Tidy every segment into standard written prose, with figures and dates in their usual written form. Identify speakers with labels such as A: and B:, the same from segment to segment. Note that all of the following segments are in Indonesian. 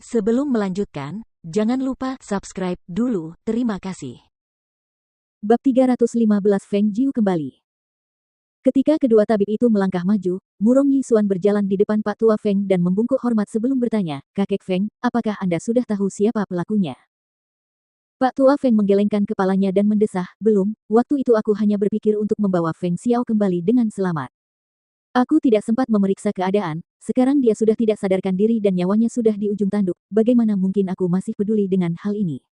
A: Sebelum melanjutkan, jangan lupa subscribe dulu. Terima kasih.
B: Bab 315 Feng Jiu kembali. Ketika kedua tabib itu melangkah maju, Murong Yisuan berjalan di depan Pak Tua Feng dan membungkuk hormat sebelum bertanya, "Kakek Feng, apakah Anda sudah tahu siapa pelakunya?" Pak Tua Feng menggelengkan kepalanya dan mendesah, "Belum, waktu itu aku hanya berpikir untuk membawa Feng Xiao kembali dengan selamat. Aku tidak sempat memeriksa keadaan, sekarang dia sudah tidak sadarkan diri dan nyawanya sudah di ujung tanduk, bagaimana mungkin aku masih peduli dengan hal ini?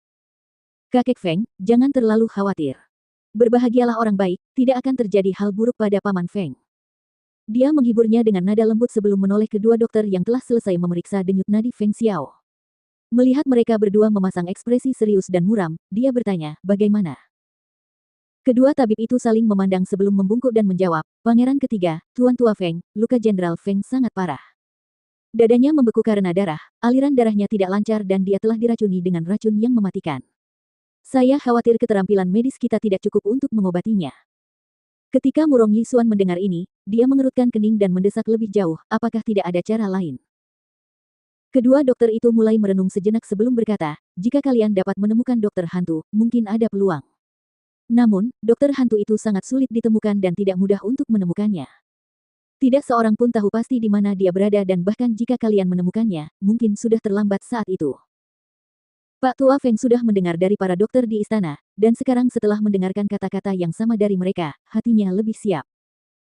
B: Kakek Feng, jangan terlalu khawatir. Berbahagialah orang baik, tidak akan terjadi hal buruk pada Paman Feng." Dia menghiburnya dengan nada lembut sebelum menoleh kedua dokter yang telah selesai memeriksa denyut nadi Feng Xiao. Melihat mereka berdua memasang ekspresi serius dan muram, dia bertanya, "Bagaimana?" Kedua tabib itu saling memandang sebelum membungkuk dan menjawab, "Pangeran ketiga, Tuan Tua Feng, luka Jenderal Feng sangat parah. Dadanya membeku karena darah, aliran darahnya tidak lancar dan dia telah diracuni dengan racun yang mematikan. Saya khawatir keterampilan medis kita tidak cukup untuk mengobatinya." Ketika Murong Yisuan mendengar ini, dia mengerutkan kening dan mendesak lebih jauh, apakah tidak ada cara lain? Kedua dokter itu mulai merenung sejenak sebelum berkata, "Jika kalian dapat menemukan dokter hantu, mungkin ada peluang. Namun, dokter hantu itu sangat sulit ditemukan dan tidak mudah untuk menemukannya. Tidak seorang pun tahu pasti di mana dia berada dan bahkan jika kalian menemukannya, mungkin sudah terlambat saat itu." Pak Tua Feng sudah mendengar dari para dokter di istana, dan sekarang setelah mendengarkan kata-kata yang sama dari mereka, hatinya lebih siap.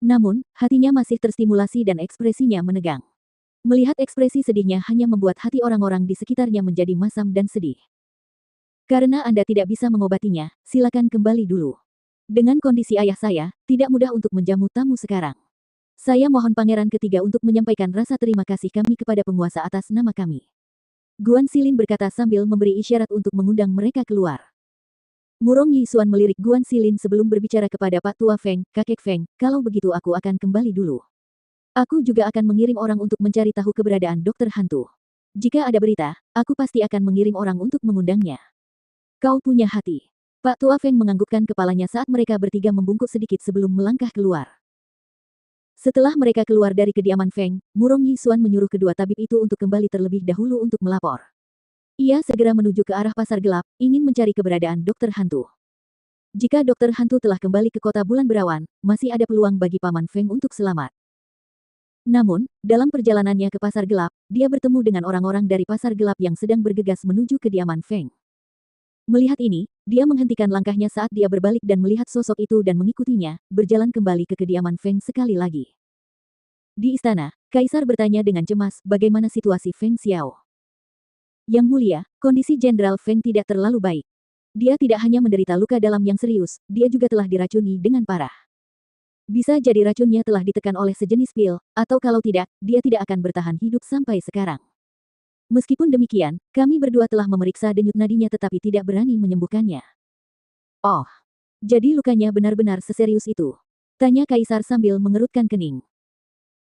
B: Namun, hatinya masih terstimulasi dan ekspresinya menegang. Melihat ekspresi sedihnya hanya membuat hati orang-orang di sekitarnya menjadi masam dan sedih. "Karena Anda tidak bisa mengobatinya, silakan kembali dulu. Dengan kondisi ayah saya, tidak mudah untuk menjamu tamu sekarang. Saya mohon Pangeran ketiga untuk menyampaikan rasa terima kasih kami kepada penguasa atas nama kami." Guan Xilin berkata sambil memberi isyarat untuk mengundang mereka keluar. Murong Yisuan melirik Guan Xilin sebelum berbicara kepada Pak Tua Feng, "Kakek Feng, kalau begitu aku akan kembali dulu. Aku juga akan mengirim orang untuk mencari tahu keberadaan dokter hantu. Jika ada berita, aku pasti akan mengirim orang untuk mengundangnya." "Kau punya hati." Pak Tua Feng menganggukkan kepalanya saat mereka bertiga membungkuk sedikit sebelum melangkah keluar. Setelah mereka keluar dari kediaman Feng, Murong Yisuan menyuruh kedua tabib itu untuk kembali terlebih dahulu untuk melapor. Ia segera menuju ke arah pasar gelap, ingin mencari keberadaan dokter hantu. Jika dokter hantu telah kembali ke kota Bulan Berawan, masih ada peluang bagi Paman Feng untuk selamat. Namun, dalam perjalanannya ke pasar gelap, dia bertemu dengan orang-orang dari pasar gelap yang sedang bergegas menuju kediaman Feng. Melihat ini, dia menghentikan langkahnya saat dia berbalik dan melihat sosok itu dan mengikutinya, berjalan kembali ke kediaman Feng sekali lagi. Di istana, Kaisar bertanya dengan cemas, "Bagaimana situasi Feng Xiao?" "Yang mulia, kondisi Jenderal Feng tidak terlalu baik. Dia tidak hanya menderita luka dalam yang serius, dia juga telah diracuni dengan parah. Bisa jadi racunnya telah ditekan oleh sejenis pil, atau kalau tidak, dia tidak akan bertahan hidup sampai sekarang. Meskipun demikian, kami berdua telah memeriksa denyut nadinya tetapi tidak berani menyembuhkannya." "Oh, jadi lukanya benar-benar seserius itu?" tanya Kaisar sambil mengerutkan kening.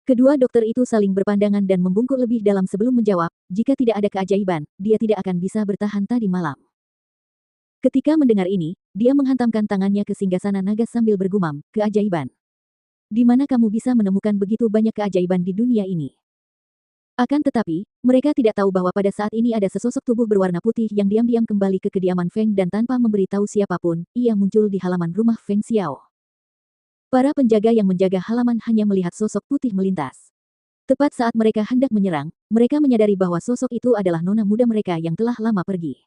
B: Kedua dokter itu saling berpandangan dan membungkuk lebih dalam sebelum menjawab, "Jika tidak ada keajaiban, dia tidak akan bisa bertahan tadi malam." Ketika mendengar ini, dia menghantamkan tangannya ke singgasana naga sambil bergumam, "Keajaiban? Di mana kamu bisa menemukan begitu banyak keajaiban di dunia ini?" Akan tetapi, mereka tidak tahu bahwa pada saat ini ada sesosok tubuh berwarna putih yang diam-diam kembali ke kediaman Feng dan tanpa memberitahu siapapun, ia muncul di halaman rumah Feng Xiao. Para penjaga yang menjaga halaman hanya melihat sosok putih melintas. Tepat saat mereka hendak menyerang, mereka menyadari bahwa sosok itu adalah nona muda mereka yang telah lama pergi.